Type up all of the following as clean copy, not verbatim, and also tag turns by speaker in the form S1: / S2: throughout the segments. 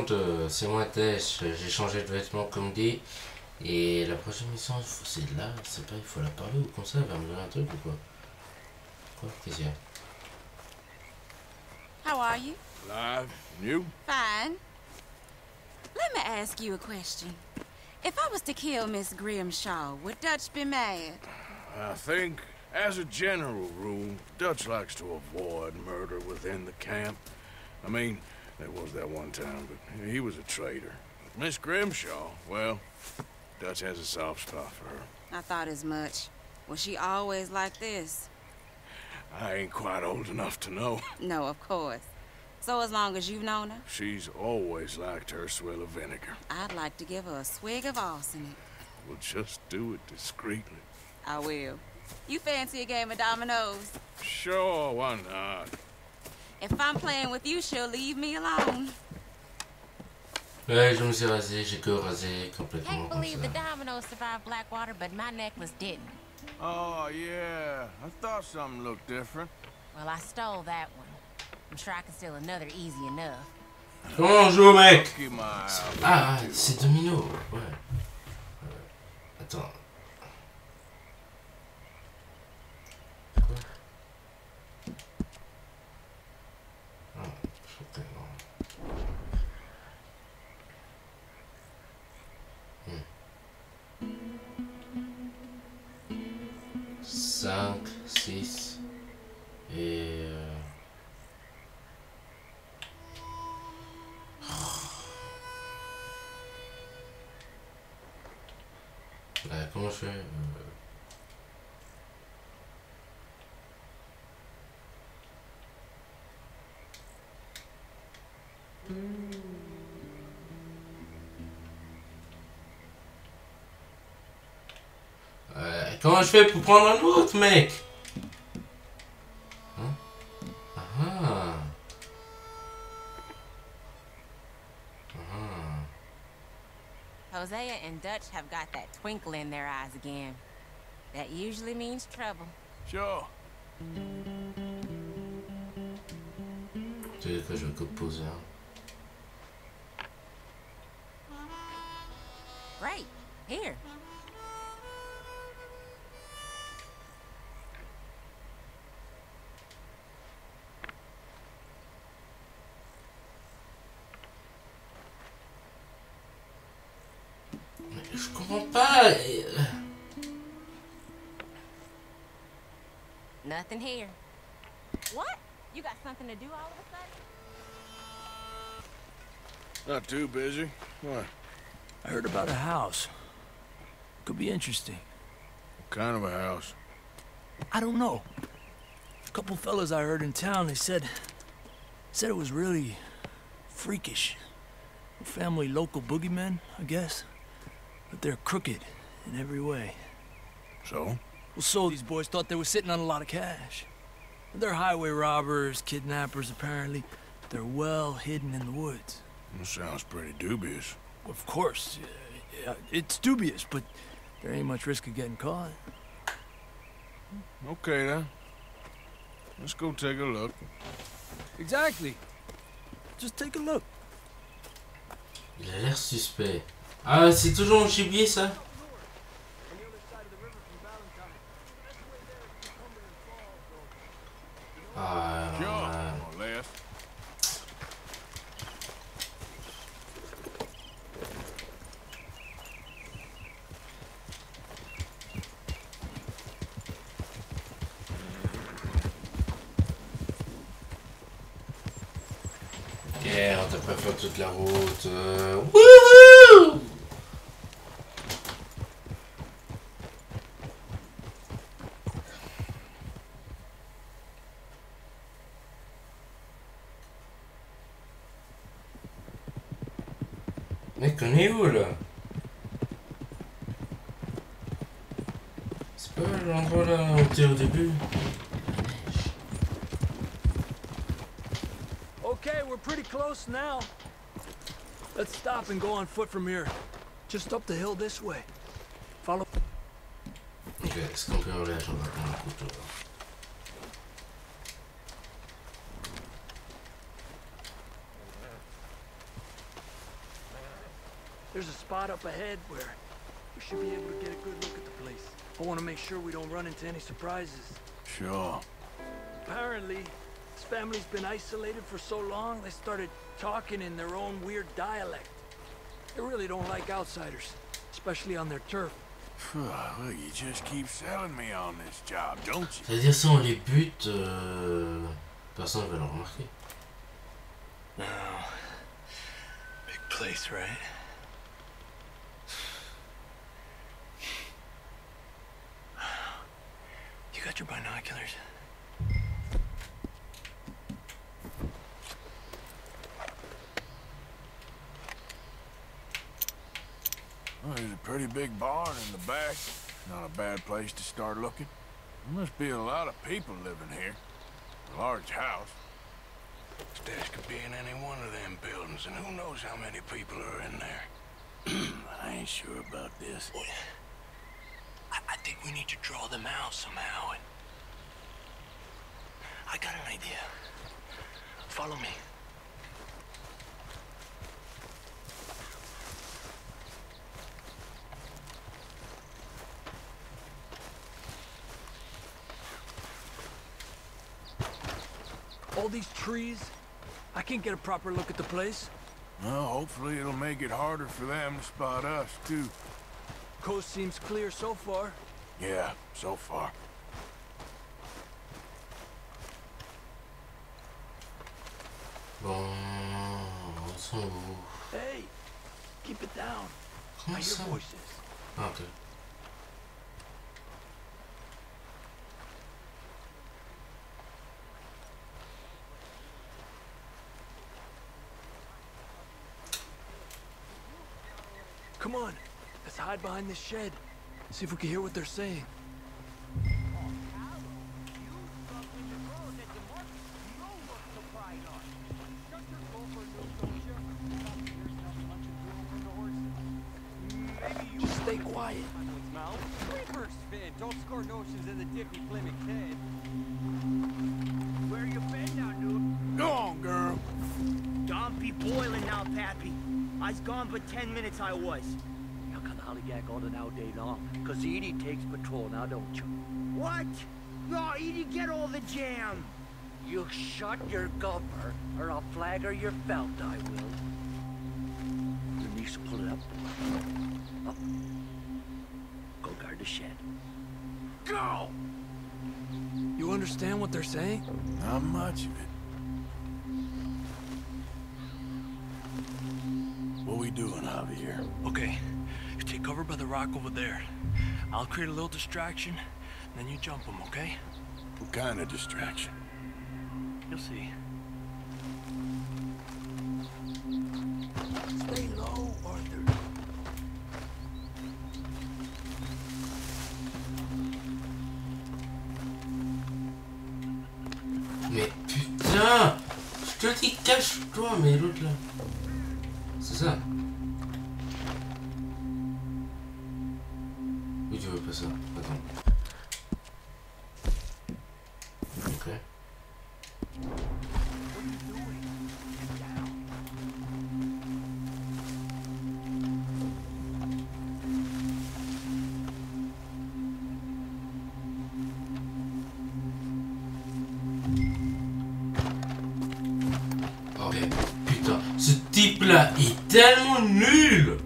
S1: monde, c'est moi Tesh, j'ai changé de vêtements comme dit. Et la prochaine mission, c'est là, c'est pas, il faut la parler ou comme ça, elle va me donner un truc ou quoi? Quoi? Qu'est-ce qu'il y a?
S2: How are you?
S3: Alive. And you?
S2: Fine. Let me ask you a question. If I was to kill Miss Grimshaw, would Dutch be mad?
S3: I think, as a general rule, Dutch likes to avoid murder within the camp. I mean, there was that one time, but he was a traitor. Miss Grimshaw, well, Dutch has a soft spot for her.
S2: I thought as much. Was she always like this?
S3: I ain't quite old enough to know.
S2: No, of course. So as long as you've known her?
S3: She's always liked her swill of vinegar.
S2: I'd like to give her a swig of arsenic.
S3: We'll just do it discreetly.
S2: I will. You fancy a game of dominoes?
S3: Sure, why not?
S2: If I'm playing with you, she'll leave me alone.
S1: Ouais, je me suis rasé, j'ai que rasé complètement
S4: Can't
S1: comme
S4: believe the
S1: ça.
S4: dominoes survived Blackwater, but my necklace didn't.
S3: Oh, yeah. I thought something looked different.
S4: Well, I stole that one. I'm sure I can steal another easy enough.
S1: Comment on joue, mec?
S3: Keep my eye out.
S1: Ah, c'est domino, ouais. Attends. Quoi? Ah, putain, non. 5, 6 et... comment je fais comment je fais pour prendre un autre, mec? Hein? Ah.
S4: Hosea and Dutch have got that twinkle in their eyes again. That usually means trouble.
S3: Sure.
S1: Tu veux que je compose hein?
S4: Great. Here.
S1: Je comprends pas.
S4: Nothing here. What? You got something to do all of a sudden?
S3: Not too busy. What?
S5: I heard about a house. Could be interesting.
S3: What kind of a house?
S5: I don't know. A couple fellas I heard in town, they said it was really freakish. A family local boogeymen, I guess. But they're crooked in every way.
S3: So?
S5: Well, so these boys thought they were sitting on a lot of cash. They're highway robbers, kidnappers, apparently. They're well hidden in the woods.
S3: That sounds pretty dubious.
S5: Of course, yeah, it's dubious, but there ain't much risk of getting caught.
S3: Okay, then. Let's go take a look.
S5: Exactly. Just take a look.
S1: Il a l'air suspect. Ah, c'est toujours en gibier, ça? Ah,
S3: Sure. More or less.
S1: ok, on t'a pas fait toute la route. Wouhou! Mec, on est où là? C'est pas l'endroit là où on était au début?
S5: Okay, we're pretty close now. Let's stop and go on foot from here. Just up the hill this way. Follow.
S1: Ok, est-ce qu'on peut aller à prendre un couteau?
S5: There's a spot up ahead where we should be able to get a good look at the place. I want to make sure we don't run into any surprises.
S3: Sure.
S5: Apparently, this family's been isolated for so long, they started talking in their own weird dialect. They really don't like outsiders, especially on their turf.
S3: Well, you just keep selling me on this job, don't you?
S1: C'est-à-dire si on les bute, personne va le remarquer.
S5: No. Big place, right? You got your binoculars?
S3: Well, there's a pretty big barn in the back. Not a bad place to start looking. There must be a lot of people living here. A large house. Stash could be in any one of them buildings, and who knows how many people are in there. I ain't sure about this.
S5: I think we need to draw them out somehow. And I got an idea. Follow me. All these trees, I can't get a proper look at the place.
S3: Well, hopefully it'll make it harder for them to spot us, too.
S5: Coast seems clear so far.
S3: Yeah, so far.
S1: Bon, ils sont où?
S5: Hey, keep it down. I
S1: Comment
S5: hear
S1: ça?
S5: voices.
S1: Ah, ok.
S5: Come on, let's hide behind this shed. See if we can hear what they're saying. Just stay quiet.
S6: Creepers, Finn. Don't score notions in the Dippy Plymouth head.
S7: Where you been now, dude?
S3: Go on, girl.
S7: Don't be boiling now, Pappy. I's gone but 10 minutes I was. You can hollygag all the now day long, cause Edie takes patrol now, don't you? What? No, Edie get all the jam. You shut your gupper, or I'll flagger your felt, I will. Your niece will pull it up. Up. Go guard the shed. Go!
S5: You understand what they're saying?
S3: Not much of it. What we doing, Javier?
S5: Okay, you take cover by the rock over there. I'll create a little distraction, then you jump them, okay?
S3: What kind of distraction?
S5: You'll see. Stay low, Arthur.
S1: Mais putain! Je te dis cache-toi, mais l'autre là. C'est ça. Oui, tu veux pas ça. Attends. Ok. Ok, putain, ce type là est tellement nul.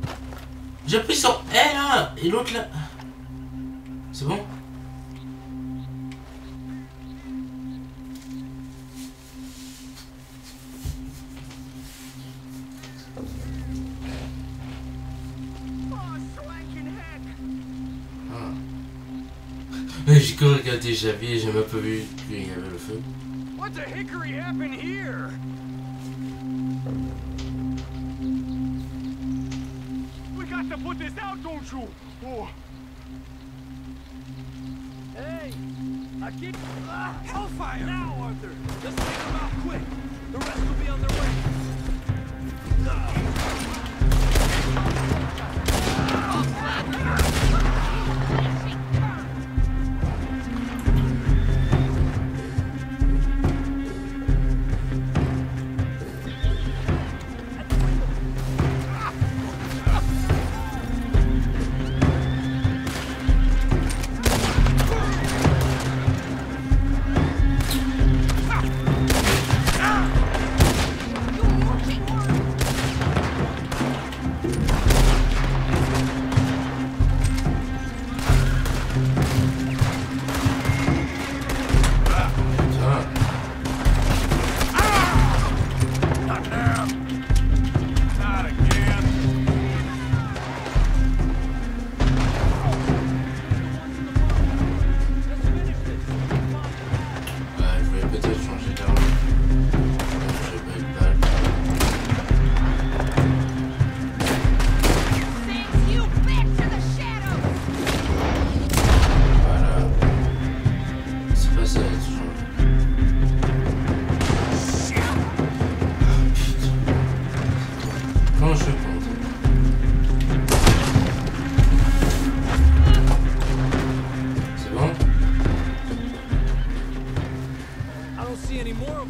S1: J'appuie sur L1 et l'autre là. C'est bon? Ah. J'ai cru regarder Javier, j'ai même pas vu qu'il y avait le feu.
S6: What the hickory happened here? We got to put this out, don't you? Oh.
S5: Hey! I keep...
S6: Hellfire!
S5: Now, Arthur! Let's take them out quick! The rest will be on their way!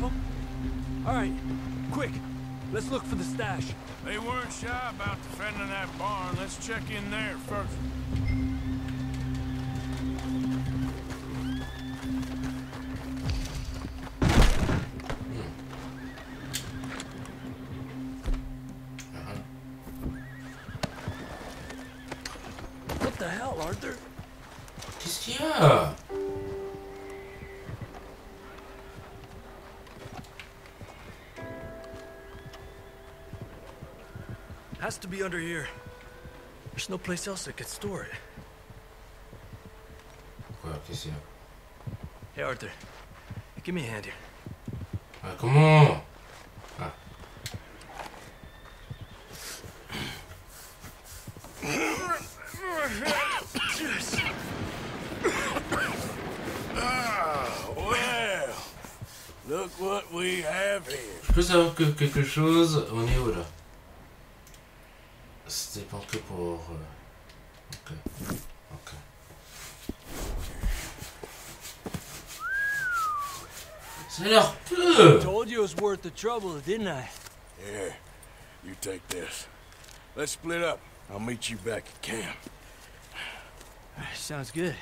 S5: of them? All right, quick. Let's look for the stash.
S3: They weren't shy about defending that barn. Let's check in there first.
S5: What the hell, Arthur?
S1: Qu'est-ce qu'il y a?
S5: Has to be under here. There's no place else that could store it.
S1: Quoi? Qu'est-ce qu'il y a?
S5: Hey, Arthur. Give me a hand here.
S1: Ah, comment? Ah.
S3: Well, look what we have here.
S1: Je peux savoir que quelque chose. On est où là? C'était pas que pour. Ok. Ok. Ça a l'air peu!
S5: Told you it was worth the trouble, didn't I?
S3: Yeah, you take this. Let's split up. I'll meet you back at camp.
S5: Sounds good.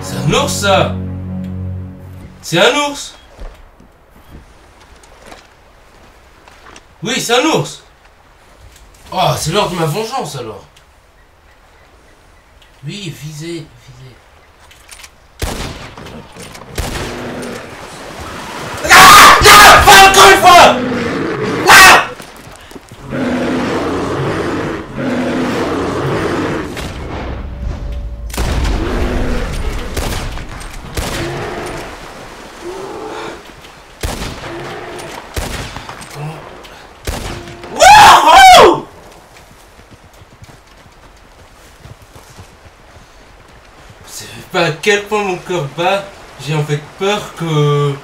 S1: C'est un ours ça! C'est un ours! Oui, c'est un ours! Oh, c'est l'heure de ma vengeance alors! Oui, visez, visez. Ah! Non! Pas encore une fois! Ah! Wouhou! Vous savez pas à quel point mon cœur bat. J'ai en fait peur que...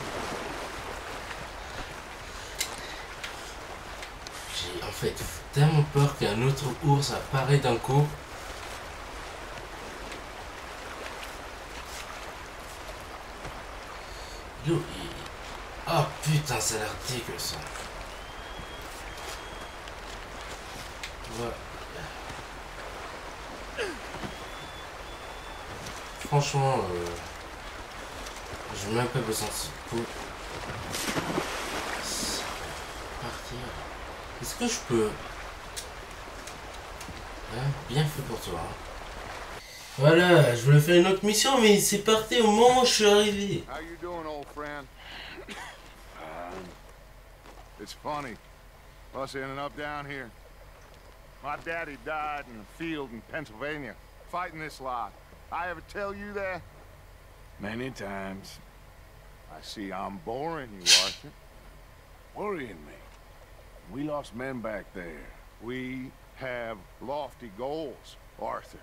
S1: J'ai en fait tellement peur qu'un autre ours apparaît d'un coup. Yo, oh putain, ça a l'air dégueu ça. Ouais. Franchement, j'ai même pas besoin de ce coup. Partir. Est-ce que je peux... Hein, bien fait pour toi. Hein. Voilà, je voulais faire une autre mission, mais c'est parti au moment où je suis arrivé.
S8: How you doing, old friend? It's funny, us ending up down here. My daddy died in a field in Pennsylvania, fighting this lot. I ever tell you that?
S3: Many times.
S8: I see I'm boring you, Arthur.
S3: Worrying me. We lost men back there.
S8: We have lofty goals, Arthur.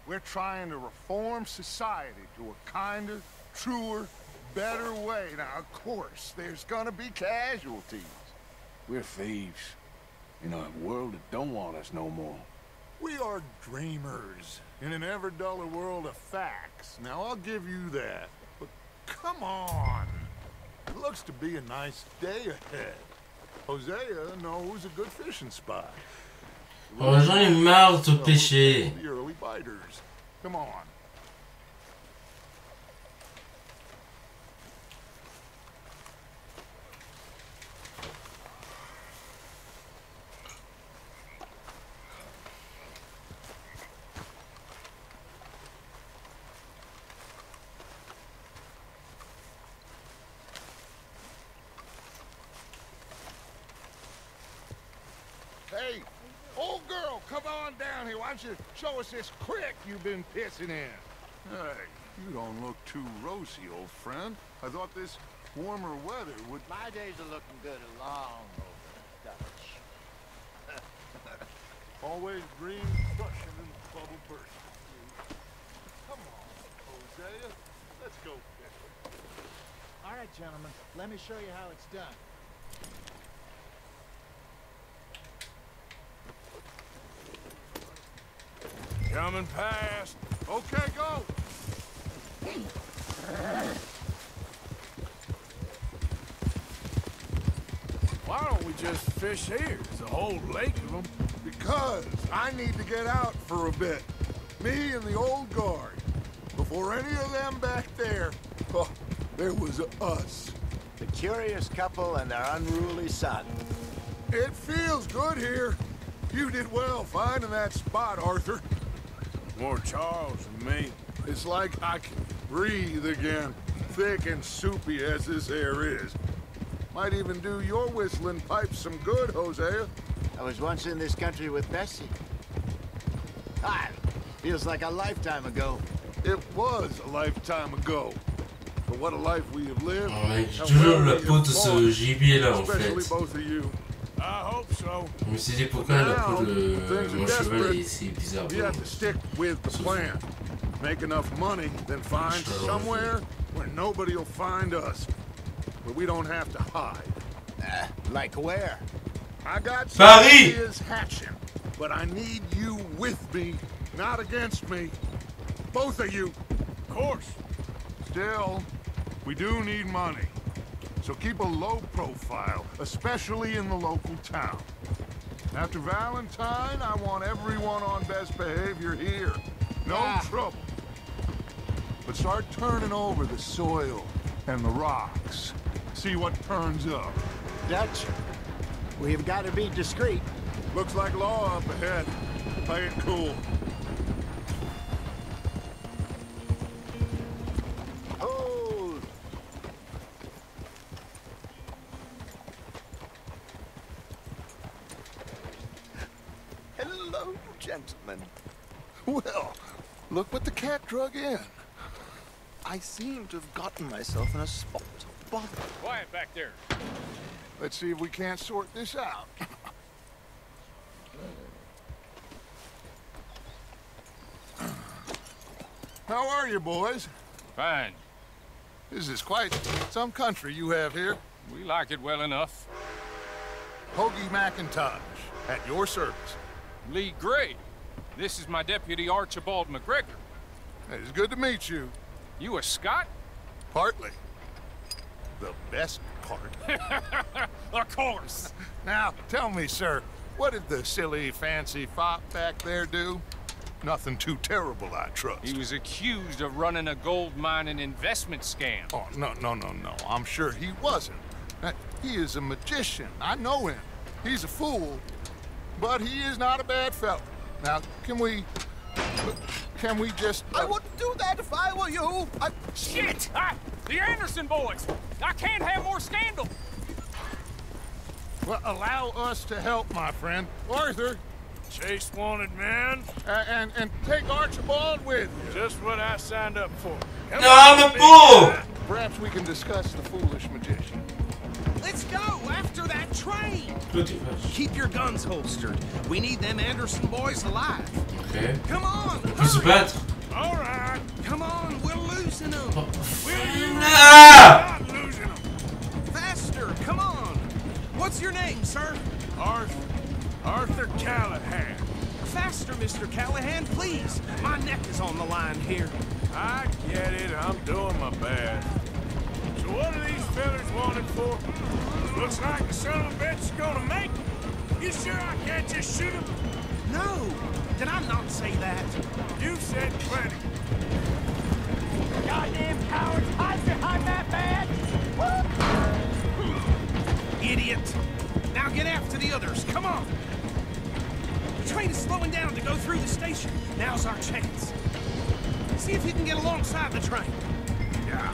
S8: We're trying to reform society to a kinder, truer, better way. Now, of course, there's gonna be casualties.
S3: We're thieves. In a world that don't want us no more.
S8: We are dreamers in an ever duller world of facts. Now, I'll give you that. But come on. It looks to be a nice day ahead. Hosea knows a good fishing spot.
S1: Oh, j'en ai marre de pêcher.
S8: The early biters. Come on. Hey, old girl, come on down here. Why don't you show us this creek you've been pissing in?
S9: Hey, you don't look too rosy, old friend. I thought this warmer weather would...
S7: My days are looking good along over Dutch.
S8: Always green, crushing and bubble burst. Come on. Hosea. Let's go fishing.
S10: All right, gentlemen. Let me show you how it's done.
S3: Coming past.
S8: Okay, go.
S3: Why don't we just fish here? There's a whole lake of them.
S8: Because I need to get out for a bit. Me and the old guard. Before any of them back there, oh, there was us.
S7: The curious couple and their unruly son.
S8: It feels good here. You did well finding that spot, Arthur.
S3: More Charles than me.
S8: It's like I can breathe again, thick and soupy as this air is. Might even do your whistling pipes some good, Hosea.
S7: I was once in this country with Bessie. Ah, feels like a lifetime ago.
S8: It was a lifetime ago. But what a life we have lived.
S1: Oh mec, j'ai toujours la peau de ce gibier là en fait.
S8: Especially both of you.
S3: I hope so.
S1: Je me suis dit pourquoi la peau de mon cheval est si bizarre.
S8: We have to stick with the plan. Make enough money, then find somewhere where nobody will find us. Where we don't have to hide.
S7: Like where?
S8: I got some ideas hatching, but I need you with me, not against me. Both of you.
S3: Of course.
S8: Still, we do need money. So keep a low profile, especially in the local town. After Valentine, I want everyone on best behavior here. No trouble. But start turning over the soil and the rocks. See what turns up.
S7: Dutch, we've got to be discreet.
S8: Looks like law up ahead. Play it cool.
S7: Hold!
S8: Hello, gentlemen. Well, look what the cat drug in. I seem to have gotten myself in a spot of bother.
S6: Quiet back there.
S8: Let's see if we can't sort this out. How are you, boys?
S6: Fine.
S8: This is quite some country you have here.
S6: We like it well enough.
S8: Hoagie McIntosh, at your service.
S6: Lee Gray. This is my deputy Archibald McGregor.
S8: It's good to meet you.
S6: You a Scot?
S8: Partly. The best part.
S6: Of course.
S8: Now, tell me, sir, what did the silly, fancy fop back there do? Nothing too terrible, I trust.
S6: He was accused of running a gold mining investment scam.
S8: Oh, no. I'm sure he wasn't. He is a magician. I know him. He's a fool, but he is not a bad fellow. Now, can we just...
S11: I wouldn't do that if I were you.
S6: Shit! The Anderson boys! I can't have more scandal!
S8: Well, allow us to help, my friend. Arthur!
S3: Chase wanted man.
S8: And take Archibald with you.
S3: Just what I signed up for. Come
S1: No,
S3: on,
S1: I'm a
S3: big
S1: fool!
S3: guy.
S8: Perhaps we can discuss the foolish magician.
S11: Let's go after that train.
S1: Toi tu fâches.
S11: Keep your guns holstered. We need them Anderson boys alive.
S1: Ok.
S11: Come on.
S1: On peut se battre.
S3: All right.
S11: Come on, we're losing them.
S1: Ah!
S3: Not losing them.
S11: Faster, come on. What's your name, sir?
S3: Arthur Callahan.
S11: Faster, Mr. Callahan, please. My neck is on the line here.
S3: I get it. I'm doing my best. So what are these fellas wanted for? Looks like the son of a bitch is gonna make it. You sure I can't just shoot him?
S11: No. Did I not say that?
S3: You said plenty.
S11: Goddamn cowards, hide behind that badge! Idiot! Now get after the others, come on! The train is slowing down to go through the station. Now's our chance. See if you can get alongside the train.
S8: Yeah.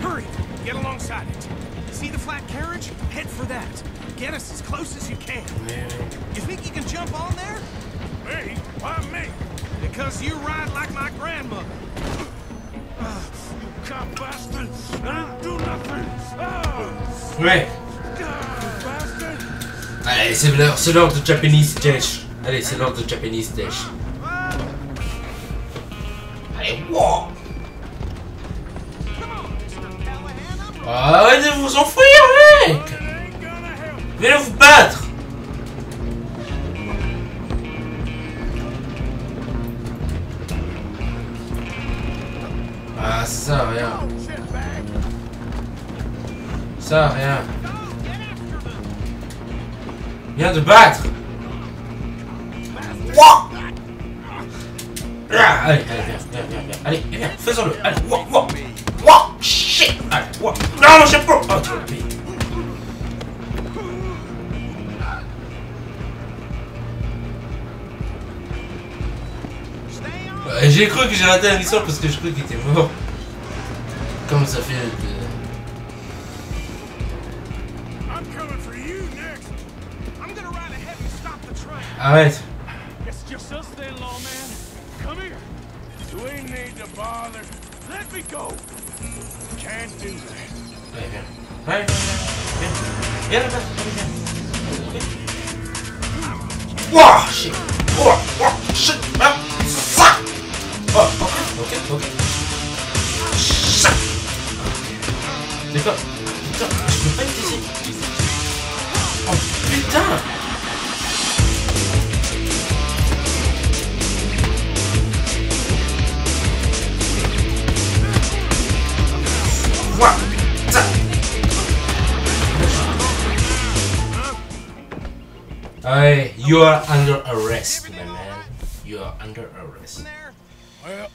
S11: Hurry! Get alongside it. See the flat carriage? Head for that. Get us as close as you can. You think you can jump on there?
S3: Me? Why me?
S11: Because you ride like my grandmother.
S3: You cop bastard! I didn't do nothing!
S1: Ouais.
S3: Bastard!
S1: Allez, c'est l'heure de Japanese Dash. Allez, c'est l'heure de Japanese Dash. Arrêtez de vous enfuir, mec! Venez vous battre! Ah, ça rien. Ça rien. Viens de battre! Wouah! Ah, allez, allez, viens, faisons-le. Allez, wouah! Shit! Allez, wouah! Non, j'ai pas! Oh, tu l'as payé. J'ai cru que j'ai raté la mission parce que je crois qu'il était mort. Comme ça fait... Arrête.
S3: It's just us then, lawman. Come here. Do we need to bother? Let me go. Can't do that.
S1: Allez, viens. Ouais, viens là-bas. Wouah, shit. Wouah, shit. Ah, ça. Oh, ok. Ça. D'accord. Putain, je peux pas être ici. Oh, putain. Hey, you are under arrest, my man. You are under arrest.
S3: Well,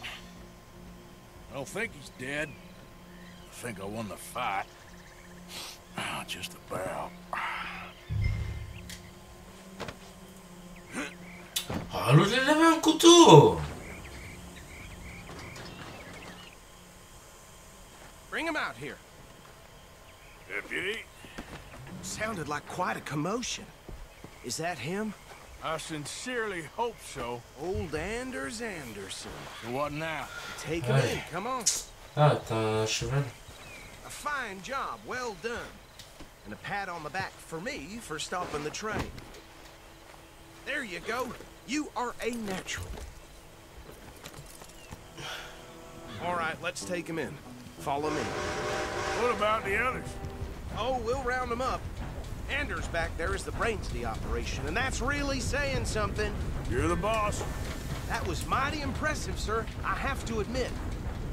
S3: I don't think he's dead. I think I won the fight. Just about.
S1: Ah, l'autre il avait un couteau.
S11: Bring him out here.
S3: Deputy?
S11: Sounded like quite a commotion. Is that him?
S3: I sincerely hope so.
S11: Old Anders Anderson.
S3: What now?
S11: Take him in, come on.
S1: Ah, t'as un cheval.
S11: A fine job, well done. And a pat on the back for me for stopping the train. There you go. You are a natural. All right, let's take him in. Follow me.
S3: What about the others?
S11: Oh, we'll round them up. Anders back there is the brains of the operation, and that's really saying something.
S3: You're the boss.
S11: That was mighty impressive, sir. I have to admit.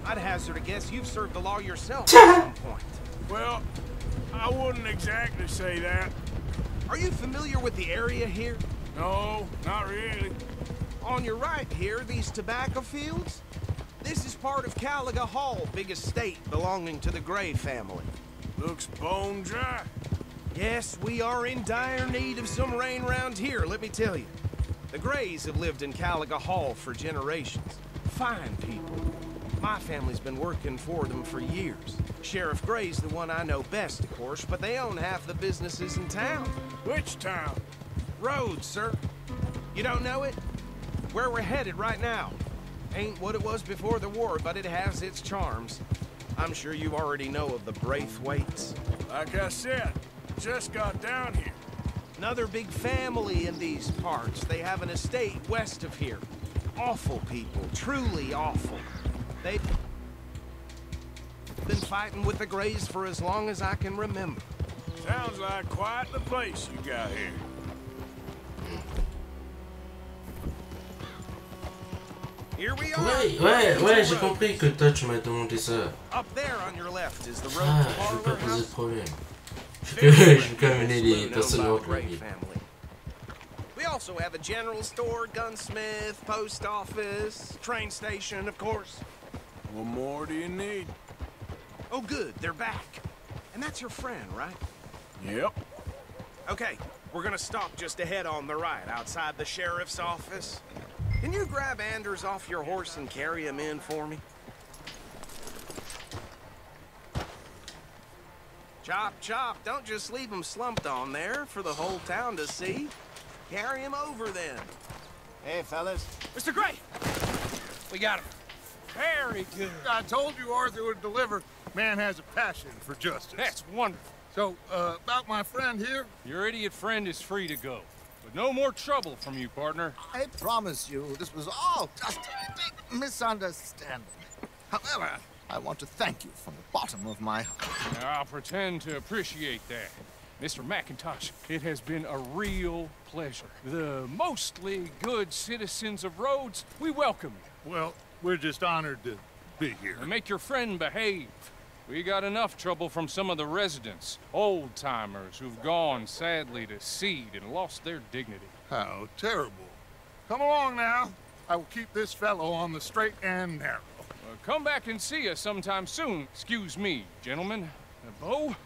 S11: I'd hazard a guess you've served the law yourself at some point.
S3: Well, I wouldn't exactly say that.
S11: Are you familiar with the area here?
S3: No, not really.
S11: On your right here, these tobacco fields? This is part of Caliga Hall, big estate belonging to the Gray family.
S3: Looks bone dry.
S11: Yes, we are in dire need of some rain round here, let me tell you. The Grays have lived in Caliga Hall for generations. Fine people. My family's been working for them for years. Sheriff Gray's the one I know best, of course, but they own half the businesses in town.
S3: Which town?
S11: Rhodes, sir. You don't know it? Where we're headed right now. Ain't what it was before the war, but it has its charms. I'm sure you already know of the Braithwaites.
S3: Like I said, just got down here.
S11: Another big family in these parts. They have an estate west of here. Awful people, truly awful. They've been fighting with the Grays for as long as I can remember.
S3: Sounds like quite the place you got here.
S11: Here we are.
S1: Ouais, j'ai compris que toi tu m'as demandé ça.
S11: Up there on your left is the road
S1: Ah,
S11: to
S1: je vais pas
S11: Barber
S1: poser de
S11: House.
S1: problème. Je vais quand même mener les personnes autres.
S11: We also have a general store, gunsmith, post office, train station, of course.
S3: What more do you need?
S11: Oh, good, they're back. And that's your friend, right?
S3: Yep.
S11: Okay, we're gonna stop just ahead on the right, outside the sheriff's office. Can you grab Anders off your horse and carry him in for me? Chop, chop, don't just leave him slumped on there for the whole town to see. Carry him over then.
S10: Hey, fellas.
S11: Mr. Gray!
S6: We got him. Very good.
S8: I told you Arthur would deliver. Man has a passion for justice.
S6: That's wonderful.
S8: So, about my friend here?
S6: Your idiot friend is free to go. But no more trouble from you, partner.
S10: I promise you, this was all just a big misunderstanding. However, I want to thank you from the bottom of my heart.
S12: Now, I'll pretend to appreciate that. Mr. McIntosh, it has been a real pleasure. The mostly good citizens of Rhodes, we welcome you.
S8: Well, we're just honored to be here.
S12: And make your friend behave. We got enough trouble from some of the residents, old-timers who've gone, sadly, to seed and lost their dignity.
S8: How terrible. Come along now. I will keep this fellow on the straight and narrow.
S12: Come back and see us sometime soon. Excuse me, gentlemen. Beau,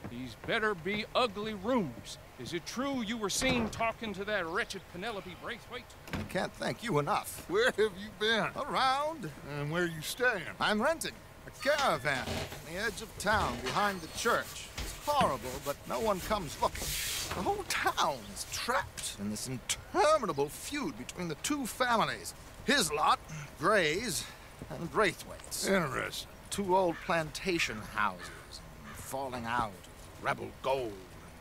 S12: these better be ugly rooms. Is it true you were seen talking to that wretched Penelope Braithwaite?
S10: I can't thank you enough.
S8: Where have you been?
S10: Around.
S8: And where are you staying?
S10: I'm renting a caravan on the edge of town behind the church. It's horrible, but no one comes looking. The whole town's trapped in this interminable feud between the two families. His lot, Gray's, and Braithwaite's.
S8: Interesting.
S10: Two old plantation houses, falling out, rebel gold,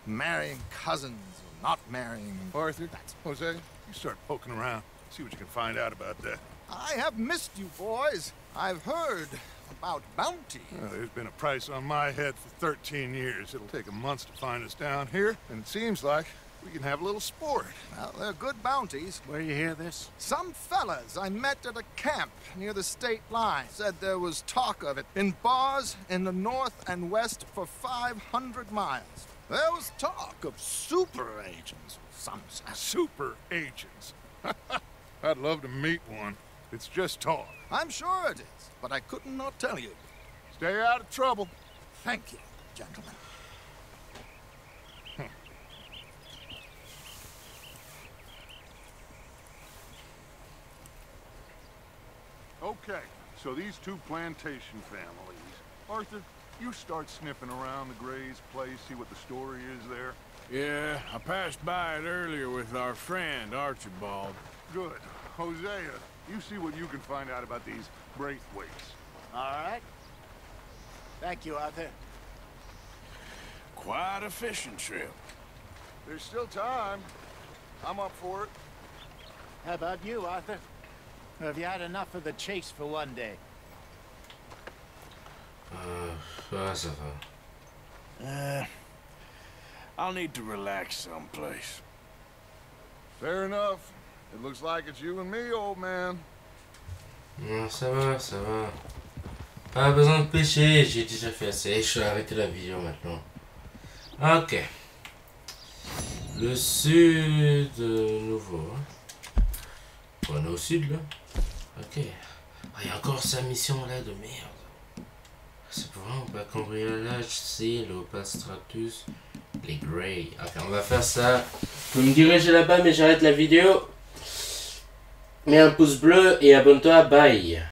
S10: marrying cousins, or not marrying.
S8: Arthur, Jose, you start poking around. See what you can find out about that.
S10: I have missed you, boys. I've heard about bounty.
S8: Well, there's been a price on my head for 13 years. It'll take 'em months to find us down here, and it seems like we can have a little sport.
S10: Well, they're good bounties.
S3: Where you hear this?
S10: Some fellas I met at a camp near the state line said there was talk of it in bars in the north and west for 500 miles. There was talk of super agents, some said.
S8: Super agents. I'd love to meet one. It's just talk.
S10: I'm sure it is, but I couldn't not tell you.
S8: Stay out of trouble.
S10: Thank you, gentlemen.
S8: Okay, so these two plantation families. Arthur, you start sniffing around the Gray's place, see what the story is there.
S3: Yeah, I passed by it earlier with our friend, Archibald.
S8: Good. Hosea, you see what you can find out about these Braithwaites.
S10: All right. Thank you, Arthur.
S3: Quite a fishing trip.
S8: There's still time. I'm up for it.
S10: How about you, Arthur? Have you had enough of the chase for one day?
S1: Ouais, ça va.
S3: I'll need to relax someplace.
S8: Fair enough. It looks like it's you and me, old man.
S1: Non, ça va, ça va. Pas besoin de pêcher, j'ai déjà fait assez. Je vais arrêter la vidéo maintenant. Ok. Le sud nouveau. Hein. On est au sud là. Ok. Il y a encore sa mission là de merde. C'est pour vraiment pas cambriolage, c'est l'Opal Stratus, les Grey. Ok, on va faire ça. Vous me dirigez là-bas, mais j'arrête la vidéo. Mets un pouce bleu et abonne-toi, bye.